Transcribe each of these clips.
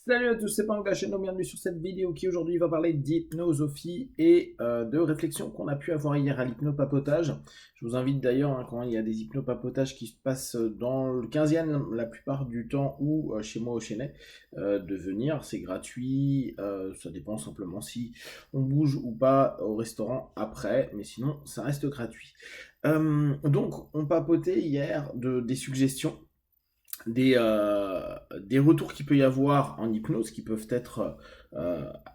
Salut à tous, c'est Punk de la chaîne, donc bienvenue sur cette vidéo qui aujourd'hui va parler d'hypnosophie et de réflexions qu'on a pu avoir hier à l'hypnopapotage. Je vous invite d'ailleurs, quand il y a des hypnopapotages qui se passent dans le 15e la plupart du temps ou chez moi au Chênay, de venir, c'est gratuit, ça dépend simplement si on bouge ou pas au restaurant après, mais sinon ça reste gratuit. Donc on papotait hier des suggestions des retours qu'il peut y avoir en hypnose qui peuvent être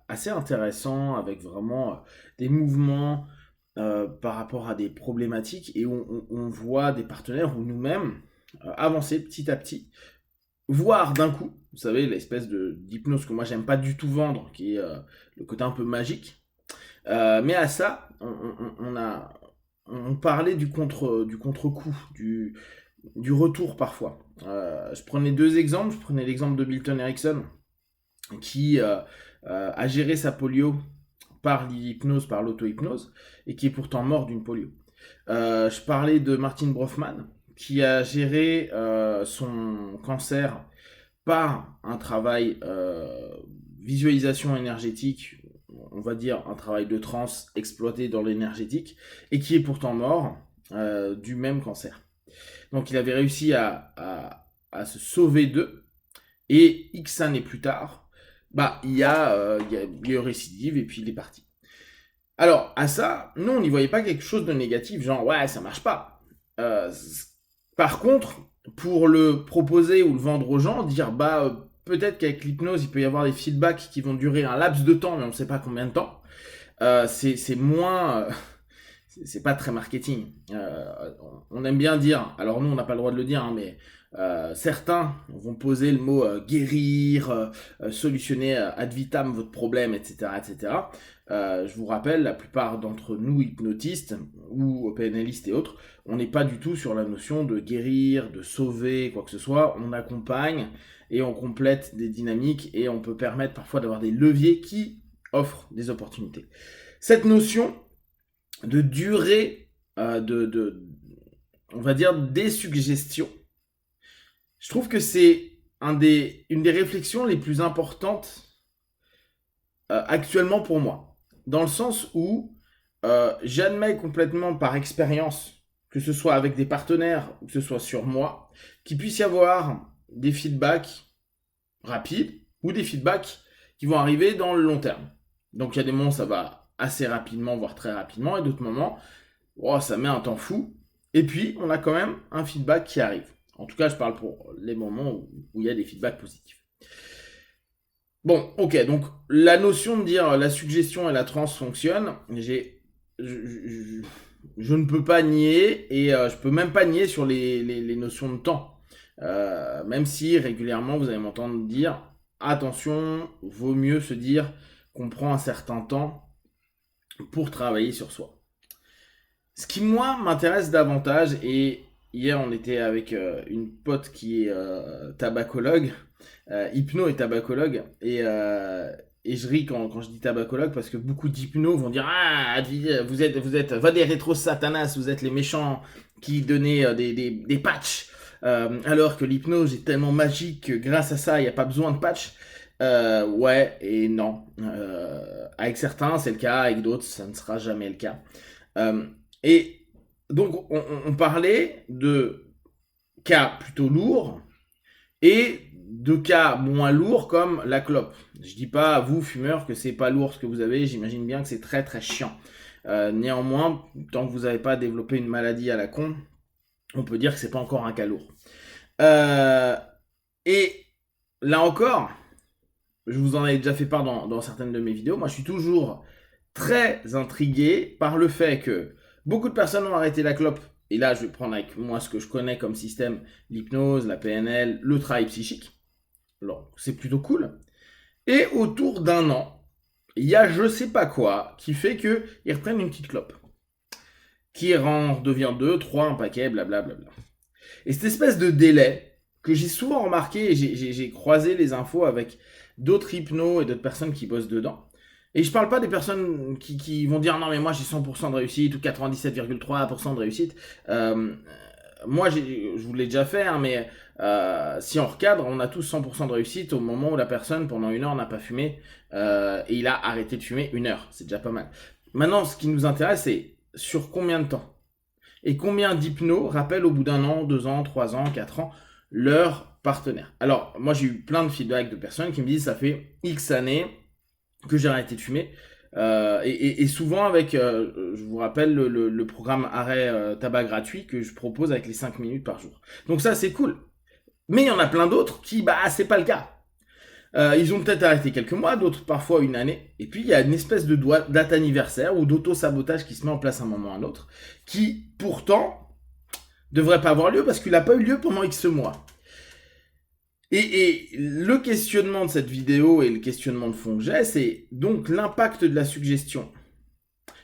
assez intéressants avec vraiment des mouvements par rapport à des problématiques et on voit des partenaires ou nous-mêmes avancer petit à petit, voire d'un coup, vous savez, l'espèce d'hypnose que moi j'aime pas du tout vendre, qui est le côté un peu magique. Mais à ça, on parlait du contre-coup, du retour parfois. Je prenais deux exemples. Je prenais l'exemple de Milton Erickson qui a géré sa polio par l'hypnose, par l'auto-hypnose, et qui est pourtant mort d'une polio. Je parlais de Martin Brofman qui a géré son cancer par un travail visualisation énergétique, on va dire un travail de transe exploité dans l'énergétique, et qui est pourtant mort du même cancer. Donc il avait réussi à se sauver d'eux. Et X années plus tard, il y a eu récidive et puis il est parti. Alors, à ça, nous, on n'y voyait pas quelque chose de négatif, genre, ouais, ça marche pas. Euh, Par contre, pour le proposer ou le vendre aux gens, dire, peut-être qu'avec l'hypnose, il peut y avoir des feedbacks qui vont durer un laps de temps, mais on ne sait pas combien de temps, c'est moins... c'est pas très marketing. On aime bien dire, alors nous on n'a pas le droit de le dire, hein, mais certains vont poser le mot guérir, solutionner ad vitam votre problème, etc. etc. Je vous rappelle, la plupart d'entre nous hypnotistes ou PNListes et autres, on n'est pas du tout sur la notion de guérir, de sauver, quoi que ce soit. On accompagne et on complète des dynamiques et on peut permettre parfois d'avoir des leviers qui offrent des opportunités. Cette notion de durée on va dire, des suggestions. Je trouve que c'est une des réflexions les plus importantes actuellement pour moi. Dans le sens où j'admets complètement par expérience, que ce soit avec des partenaires ou que ce soit sur moi, qu'il puisse y avoir des feedbacks rapides ou des feedbacks qui vont arriver dans le long terme. Donc il y a des moments où ça va assez rapidement, voire très rapidement, et d'autres moments, ça met un temps fou. Et puis, on a quand même un feedback qui arrive. En tout cas, je parle pour les moments où il y a des feedbacks positifs. Bon, ok, donc la notion de dire la suggestion et la transe fonctionnent, je ne peux pas nier, et je peux même pas nier sur les notions de temps. Même si régulièrement vous allez m'entendre dire attention, vaut mieux se dire qu'on prend un certain temps pour travailler sur soi. Ce qui, moi, m'intéresse davantage, et hier, on était avec une pote qui est tabacologue, hypno et tabacologue, et je ris quand je dis tabacologue parce que beaucoup d'hypnos vont dire ah, vous êtes va des rétros satanas, vous êtes les méchants qui donnaient des patchs, alors que l'hypnose est tellement magique que grâce à ça, il n'y a pas besoin de patch. Ouais et non. Avec certains, c'est le cas, avec d'autres, ça ne sera jamais le cas. Et donc, on parlait de cas plutôt lourds et de cas moins lourds comme la clope. Je dis pas à vous, fumeurs, que c'est pas lourd ce que vous avez, j'imagine bien que c'est très très chiant. Néanmoins, tant que vous n'avez pas développé une maladie à la con, on peut dire que c'est pas encore un cas lourd. Et là encore, je vous en avais déjà fait part dans certaines de mes vidéos, moi je suis toujours très intrigué par le fait que beaucoup de personnes ont arrêté la clope. Et là, je vais prendre avec moi ce que je connais comme système, l'hypnose, la PNL, le travail psychique. Alors, c'est plutôt cool. Et autour d'un an, il y a je sais pas quoi qui fait qu'ils reprennent une petite clope. Qui devient 2, 3, un paquet, blablabla. Et cette espèce de délai que j'ai souvent remarqué, et j'ai croisé les infos avec d'autres hypnos et d'autres personnes qui bossent dedans. Et je parle pas des personnes qui vont dire non mais moi j'ai 100% de réussite ou 97,3% de réussite. moi, je vous l'ai déjà fait, hein, mais si on recadre, on a tous 100% de réussite au moment où la personne, pendant 1 heure, n'a pas fumé et il a arrêté de fumer 1 heure. C'est déjà pas mal. Maintenant, ce qui nous intéresse, c'est sur combien de temps et combien d'hypnos rappellent au bout d'1 an, 2 ans, 3 ans, 4 ans leur partenaire. Alors, moi, j'ai eu plein de feedback de personnes qui me disent ça fait X années que j'ai arrêté de fumer. Et souvent avec, je vous rappelle, le programme arrêt tabac gratuit que je propose avec les 5 minutes par jour. Donc ça, c'est cool. Mais il y en a plein d'autres qui, c'est pas le cas. Ils ont peut-être arrêté quelques mois, d'autres parfois 1 année. Et puis il y a une espèce de date anniversaire ou d'auto-sabotage qui se met en place à un moment ou à un autre, qui pourtant devrait pas avoir lieu parce qu'il n'a pas eu lieu pendant X mois. Et le questionnement de cette vidéo et le questionnement de fond que j'ai, c'est donc l'impact de la suggestion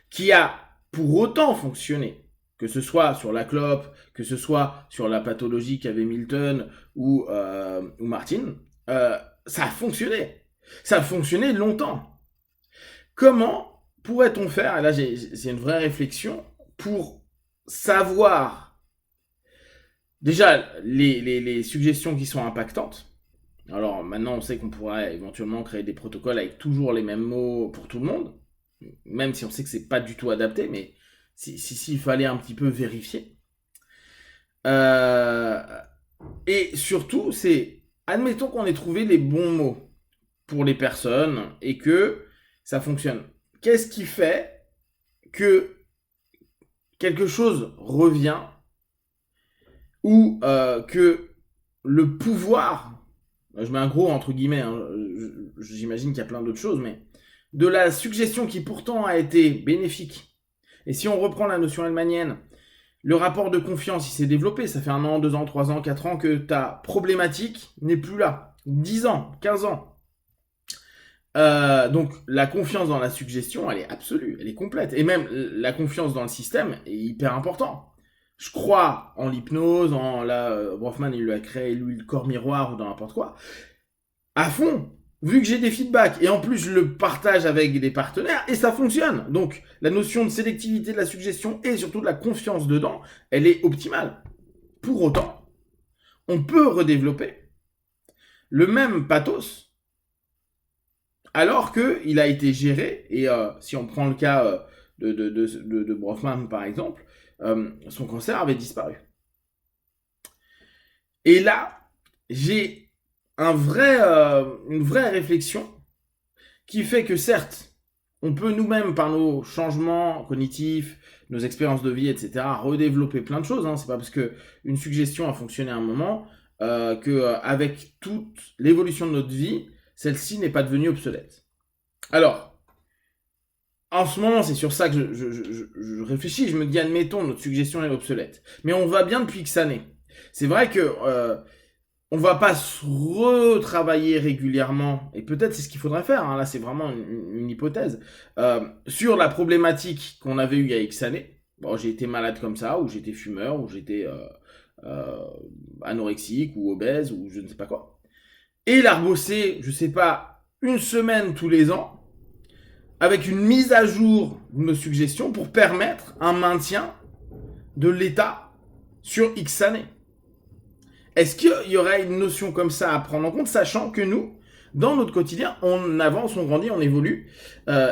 qui a pour autant fonctionné, que ce soit sur la clope, que ce soit sur la pathologie qu'avait Milton ou Martin, ça a fonctionné. Ça a fonctionné longtemps. Comment pourrait-on faire, et là c'est une vraie réflexion, pour savoir déjà les suggestions qui sont impactantes. Alors maintenant on sait qu'on pourrait éventuellement créer des protocoles avec toujours les mêmes mots pour tout le monde, même si on sait que c'est pas du tout adapté, mais s'il fallait un petit peu vérifier. Et surtout, c'est, admettons qu'on ait trouvé les bons mots pour les personnes et que ça fonctionne. Qu'est-ce qui fait que quelque chose revient ou que le pouvoir, je mets un gros entre guillemets, hein, j'imagine qu'il y a plein d'autres choses, mais de la suggestion qui pourtant a été bénéfique. Et si on reprend la notion hellmanienne, le rapport de confiance, il s'est développé. Ça fait 1 an, 2 ans, 3 ans, 4 ans que ta problématique n'est plus là. 10 ans, 15 ans. Donc la confiance dans la suggestion, elle est absolue, elle est complète. Et même la confiance dans le système est hyper important. Je crois en l'hypnose, Brofman il lui a créé lui le corps miroir ou dans n'importe quoi. À fond, vu que j'ai des feedbacks et en plus je le partage avec des partenaires et ça fonctionne. Donc la notion de sélectivité de la suggestion et surtout de la confiance dedans, elle est optimale. Pour autant, on peut redévelopper le même pathos alors qu'il a été géré, et si on prend le cas de Brofman par exemple, son cancer avait disparu. Et là, j'ai une vraie réflexion qui fait que certes, on peut nous-mêmes, par nos changements cognitifs, nos expériences de vie, etc., redévelopper plein de choses. Hein. C'est pas parce qu'une suggestion a fonctionné à un moment qu'avec toute l'évolution de notre vie, celle-ci n'est pas devenue obsolète. Alors, en ce moment, c'est sur ça que je réfléchis. Je me dis, admettons, notre suggestion est obsolète. Mais on va bien depuis X années. C'est vrai que on va pas se retravailler régulièrement, et peut-être c'est ce qu'il faudrait faire, hein, là c'est vraiment une hypothèse, sur la problématique qu'on avait eue il y a X années. Bon, j'ai été malade comme ça, ou j'étais fumeur, ou j'étais anorexique, ou obèse, ou je ne sais pas quoi. Et la rebosser, je sais pas, 1 semaine tous les ans, avec une mise à jour de nos suggestions pour permettre un maintien de l'état sur X années. Est-ce qu'il y aurait une notion comme ça à prendre en compte, sachant que nous, dans notre quotidien, on avance, on grandit, on évolue,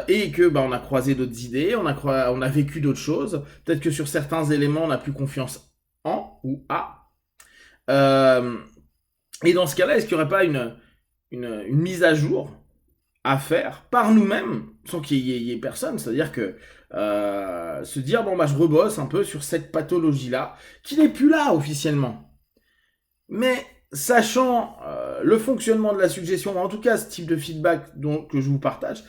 et que on a croisé d'autres idées, on a vécu d'autres choses. Peut-être que sur certains éléments, on n'a plus confiance en ou à. Et dans ce cas-là, est-ce qu'il n'y aurait pas une mise à jour à faire par nous-mêmes, sans qu'il y ait personne, c'est-à-dire que se dire, je rebosse un peu sur cette pathologie-là, qui n'est plus là officiellement. Mais sachant le fonctionnement de la suggestion, en tout cas ce type de feedback que je vous partage,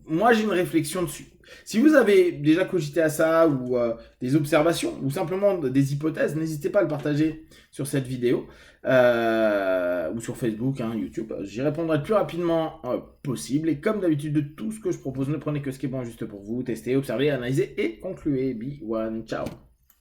moi j'ai une réflexion dessus. Si vous avez déjà cogité à ça, ou des observations, ou simplement des hypothèses, n'hésitez pas à le partager sur cette vidéo, ou sur Facebook, YouTube. J'y répondrai le plus rapidement possible. Et comme d'habitude, de tout ce que je propose, ne prenez que ce qui est bon juste pour vous. Testez, observez, analysez et concluez. Be one, ciao.